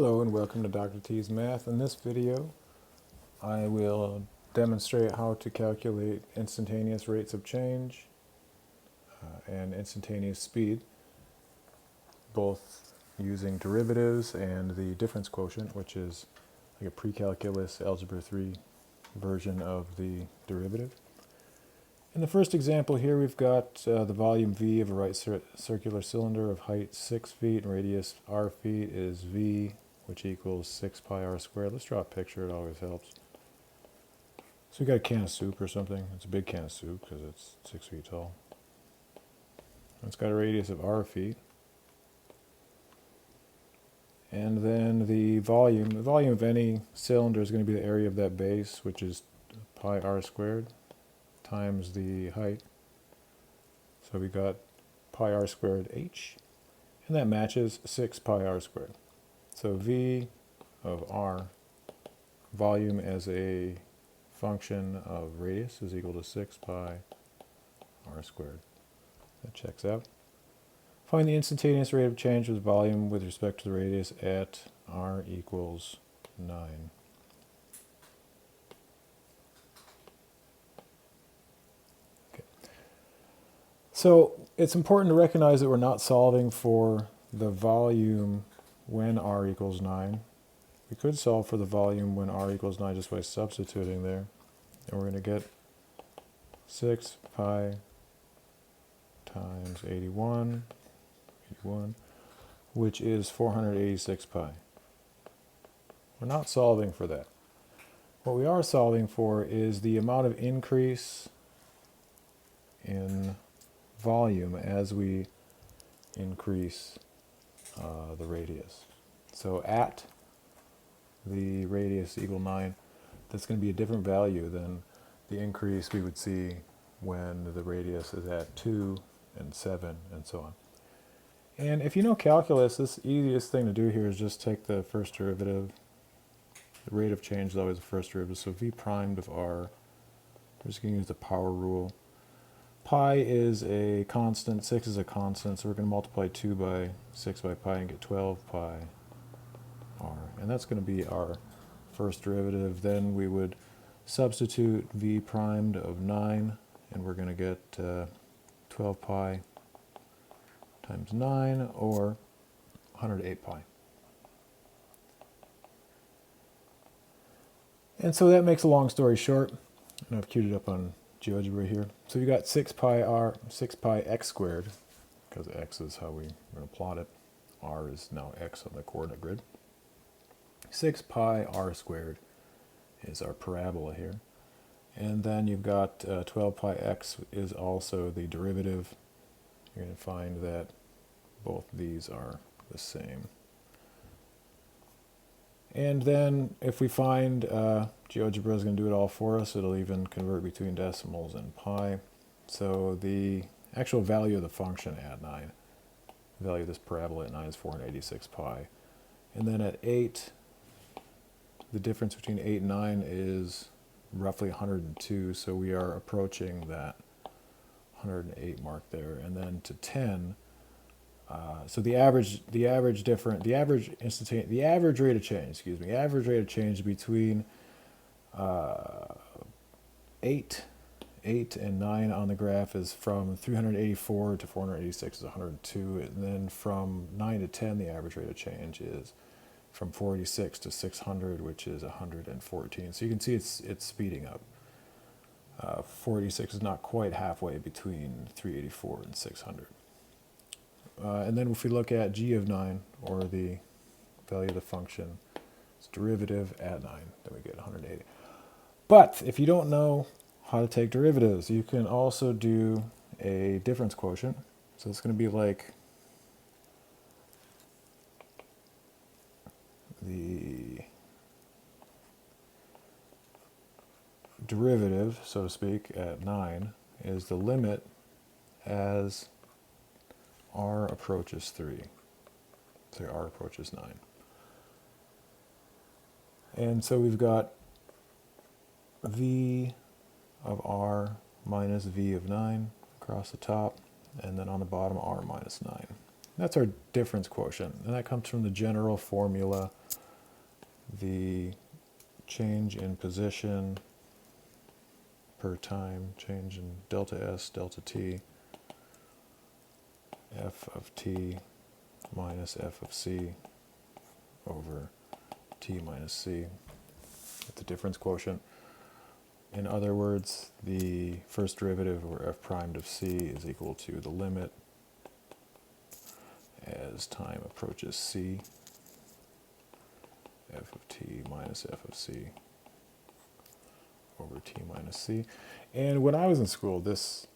Hello and welcome to Dr. T's Math. In this video, I will demonstrate how to calculate instantaneous rates of change and instantaneous speed, both using derivatives and the difference quotient, which is like a pre-calculus algebra 3 version of the derivative. In the first example here, we've got the volume V of a right circular cylinder of height 6 feet and radius r feet is V, which equals 6 pi r squared. Let's draw a picture, it always helps. So we got a can of soup or something. It's a big can of soup because it's 6 feet tall. It's got a radius of r feet. And then the volume of any cylinder is going to be the area of that base, which is pi r squared, times the height. So we got pi r squared h, and that matches 6 pi r squared. So V of r, volume as a function of radius, is equal to 6 pi r squared. That checks out. Find the instantaneous rate of change of volume with respect to the radius at r equals 9. So it's important to recognize that we're not solving for the volume when r equals 9. We could solve for the volume when r equals 9 just by substituting there. And we're going to get 6 pi times 81, which is 486 pi. We're not solving for that. What we are solving for is the amount of increase in volume as we increase the radius. So at the radius equal 9, that's going to be a different value than the increase we would see when the radius is at 2 and 7 and so on. And if you know calculus, this easiest thing to do here is just take the first derivative. The rate of change is always the first derivative, so v primed of r, we're just going to use the power rule. Pi is a constant, 6 is a constant, so we're going to multiply 2 by 6 by pi and get 12 pi r. And that's going to be our first derivative. Then we would substitute v primed of 9, and we're going to get 12 pi times 9, or 108 pi. And so that makes a long story short, and I've queued it up on GeoGebra here. So you got 6 pi x squared, because x is how we're going to plot it. R is now x on the coordinate grid. 6 pi r squared is our parabola here. And then you've got 12 pi x is also the derivative. You're going to find that both these are the same. And then if we find, GeoGebra is going to do it all for us. It'll even convert between decimals and pi. So the actual value of the function at 9, the value of this parabola at 9 is 486 pi. And then at 8, the difference between 8 and 9 is roughly 102, so we are approaching that 108 mark there. And then to 10, so the average rate of change between 8 and 9 on the graph is from 384 to 486 is 102, and then from 9 to 10 the average rate of change is from 486 to 600, which is 114. So you can see it's speeding up. 486 is not quite halfway between 384 and 600. And then if we look at g of 9, or the value of the function, its derivative at 9, then we get 180. But if you don't know how to take derivatives, you can also do a difference quotient. So it's going to be like the derivative, so to speak, at 9 is the limit as r approaches 3. So r approaches 9. And so we've got v of r minus v of 9 across the top, and then on the bottom r minus 9. That's our difference quotient, and that comes from the general formula the change in position per time, change in delta S, delta T, f of t minus f of c over t minus c, the difference quotient. In other words, the first derivative, or f primed of c, is equal to the limit as time approaches c, f of t minus f of c over t minus c. And when I was in school, this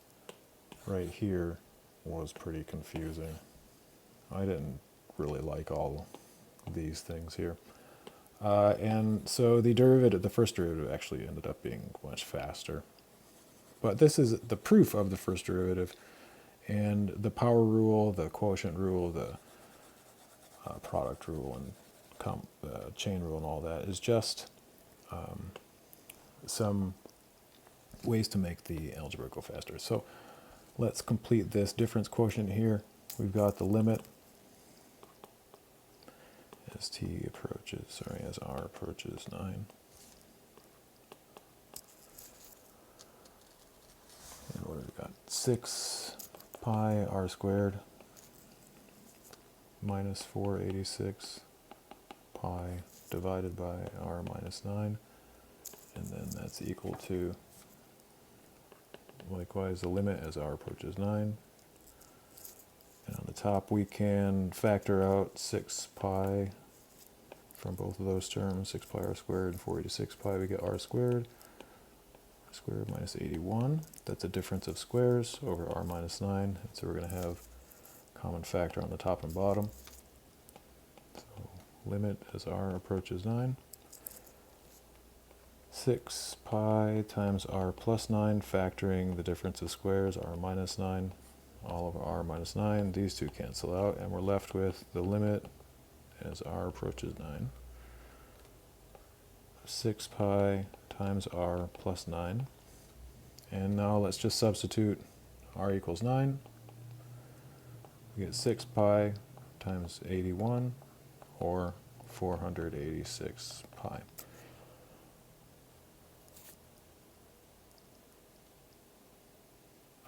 right here was pretty confusing. I didn't really like all these things here. And so the derivative, the first derivative actually ended up being much faster. But this is the proof of the first derivative, and the power rule, the quotient rule, the product rule, and chain rule and all that is just some ways to make the algebra go faster. So let's complete this difference quotient here. We've got the limit as as r approaches 9. And what have we got? 6 pi r squared minus 486 pi divided by r minus 9. And then that's equal to, likewise, the limit as r approaches 9. And on the top we can factor out 6 pi from both of those terms, 6 pi r squared and 486 pi, we get r squared minus 81. That's a difference of squares over r minus 9. And so we're going to have common factor on the top and bottom. So limit as r approaches 9. 6 pi times r plus 9, factoring the difference of squares, r minus 9, all over r minus 9. These two cancel out, and we're left with the limit as r approaches 9. 6 pi times r plus 9. And now let's just substitute r equals 9. We get 6 pi times 81, or 486 pi.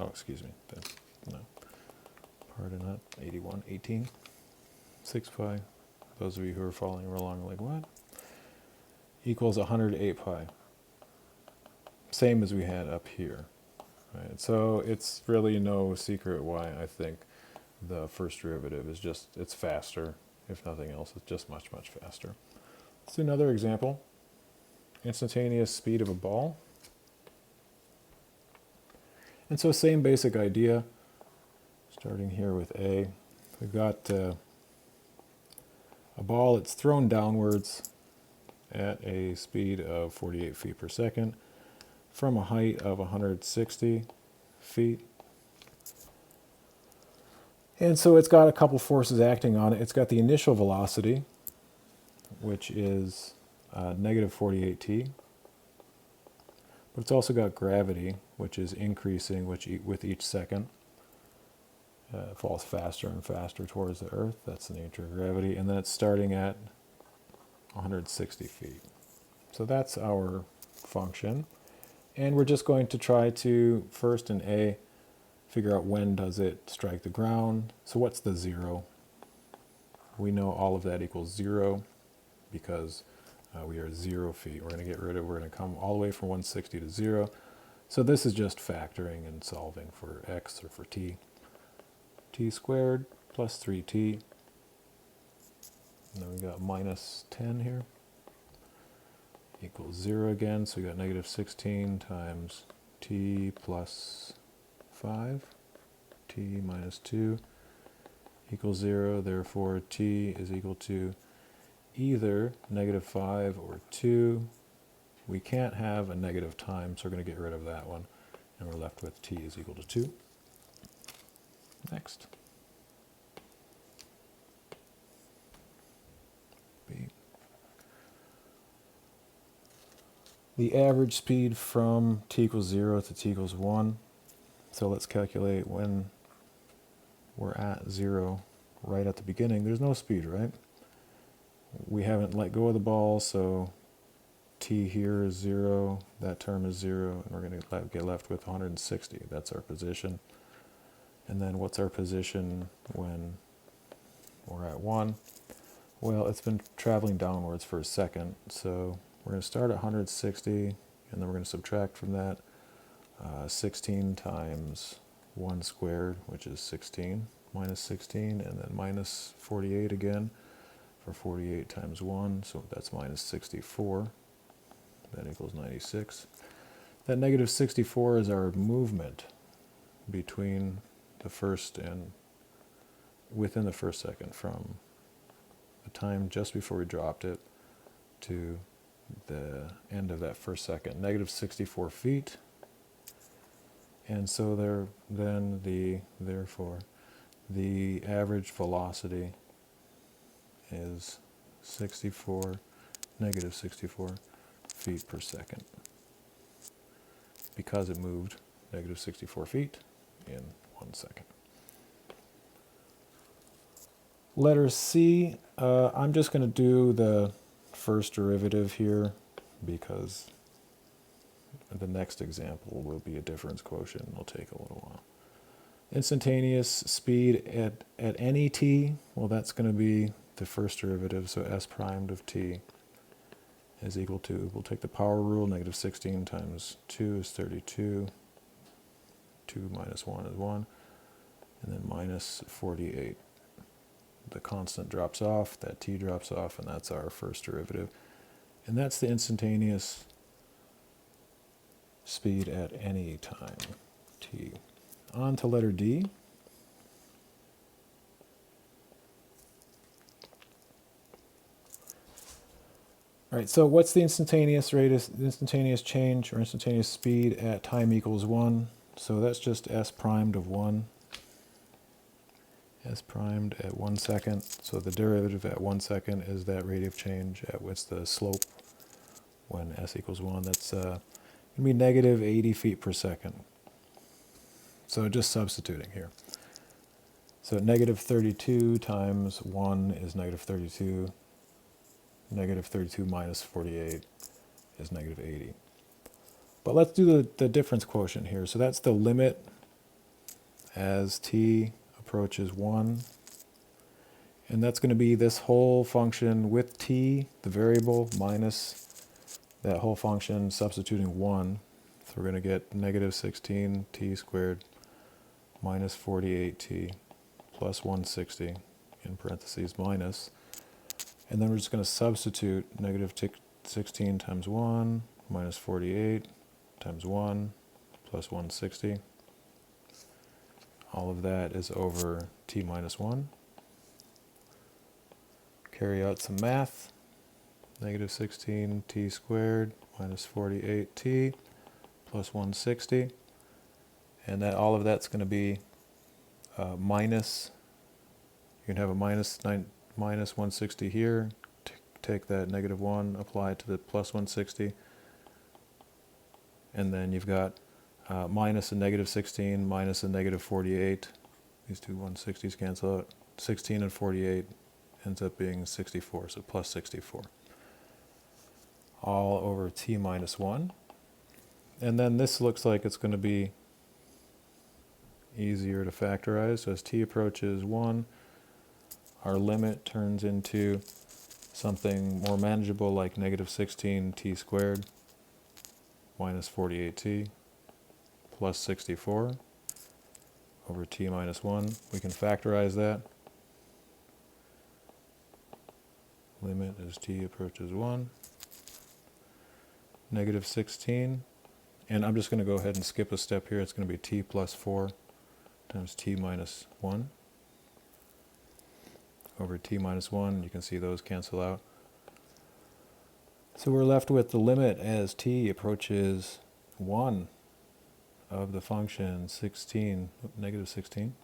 Oh, excuse me. No. Pardon that. 81, 18. 6 pi. Those of you who are following along are like, what? Equals 108 pi. Same as we had up here. Right? So it's really no secret why I think the first derivative is just, it's faster. If nothing else, it's just much, much faster. Let's do another example. Instantaneous speed of a ball. And so same basic idea, starting here with A. We've got a ball, it's thrown downwards at a speed of 48 feet per second from a height of 160 feet. And so it's got a couple forces acting on it. It's got the initial velocity, which is negative 48t. But it's also got gravity, which is increasing with each second. It falls faster and faster towards the Earth. That's the nature of gravity. And then it's starting at 160 feet. So that's our function. And we're just going to try to, first in A, figure out when does it strike the ground. So what's the 0? We know all of that equals 0 because we are 0 feet. We're going to come all the way from 160 to 0. So this is just factoring and solving for x or for t. T squared plus 3t. And then we got minus 10 here. Equals 0 again. So we got negative 16 times t plus 5. T minus 2 equals 0. Therefore, t is equal to either negative 5 or 2. We can't have a negative time, so we're going to get rid of that one. And we're left with t is equal to 2. Next. B. The average speed from t equals 0 to t equals 1. So let's calculate when we're at 0 right at the beginning. There's no speed, right? we haven't let go of the ball, so t here is 0, that term is 0, and we're going to get left with 160. That's our position. And then what's our position when we're at 1? Well, it's been traveling downwards for a second, so we're going to start at 160, and then we're going to subtract from that 16 times 1 squared, which is 16, minus 16, and then minus 48 again for 48 times 1, so that's minus 64. That equals 96. That negative 64 is our movement between the first and within the first second, from the time just before we dropped it to the end of that first second. Negative 64 feet. And so therefore, the average velocity is negative 64 feet per second, because it moved negative 64 feet in 1 second. Letter C, I'm just going to do the first derivative here because the next example will be a difference quotient. It'll take a little while. Instantaneous speed at any t, well, that's going to be the first derivative, so s primed of t is equal to, we'll take the power rule, negative 16 times 2 is 32, 2 minus 1 is 1, and then minus 48. The constant drops off, that t drops off, and that's our first derivative. And that's the instantaneous speed at any time, t. On to letter D. All right, so what's the instantaneous rate, instantaneous change or instantaneous speed at time equals 1? So that's just s primed of 1. S primed at 1 second. So the derivative at 1 second is that rate of change at what's the slope when s equals 1. That's going to be negative 80 feet per second. So just substituting here. So negative 32 times 1 is negative 32. Negative 32 minus 48 is negative 80. But let's do the difference quotient here. So that's the limit as t approaches 1. And that's going to be this whole function with t, the variable, minus that whole function substituting 1. So we're going to get negative 16t squared minus 48t plus 160 in parentheses minus. And then we're just going to substitute negative 16 times 1 minus 48 times 1 plus 160. All of that is over t minus 1. Carry out some math. Negative 16t squared minus 48t plus 160. And that all of that's going to be minus. You can have a minus 160 here. Take that negative 1, apply it to the plus 160. And then you've got minus a negative 16 minus a negative 48. These two 160s cancel out. 16 and 48 ends up being 64, so plus 64. All over t minus 1. And then this looks like it's going to be easier to factorize. So as t approaches 1, our limit turns into something more manageable like negative 16t squared minus 48t plus 64 over t minus 1. We can factorize that. Limit as t approaches 1. Negative 16. And I'm just going to go ahead and skip a step here. It's going to be t plus 4 times t minus 1 over t minus 1. You can see those cancel out. So we're left with the limit as t approaches 1 of the function negative 16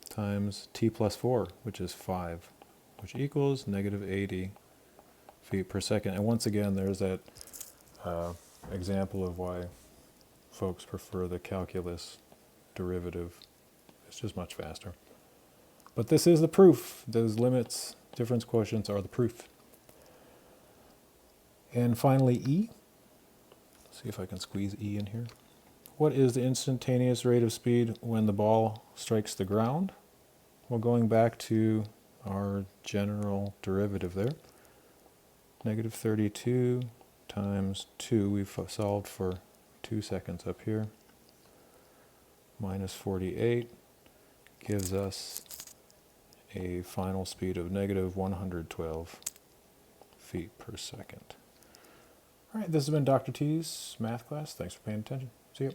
times t plus 4, which is 5, which equals negative 80 feet per second. And once again, there's that example of why folks prefer the calculus derivative. It's just much faster. But this is the proof. Those limits, difference quotients are the proof. And finally, E. Let's see if I can squeeze E in here. What is the instantaneous rate of speed when the ball strikes the ground? Well, going back to our general derivative there, negative 32 times 2, we've solved for 2 seconds up here, minus 48 gives us a final speed of negative 112 feet per second. All right, this has been Dr. T's math class. Thanks for paying attention. See you.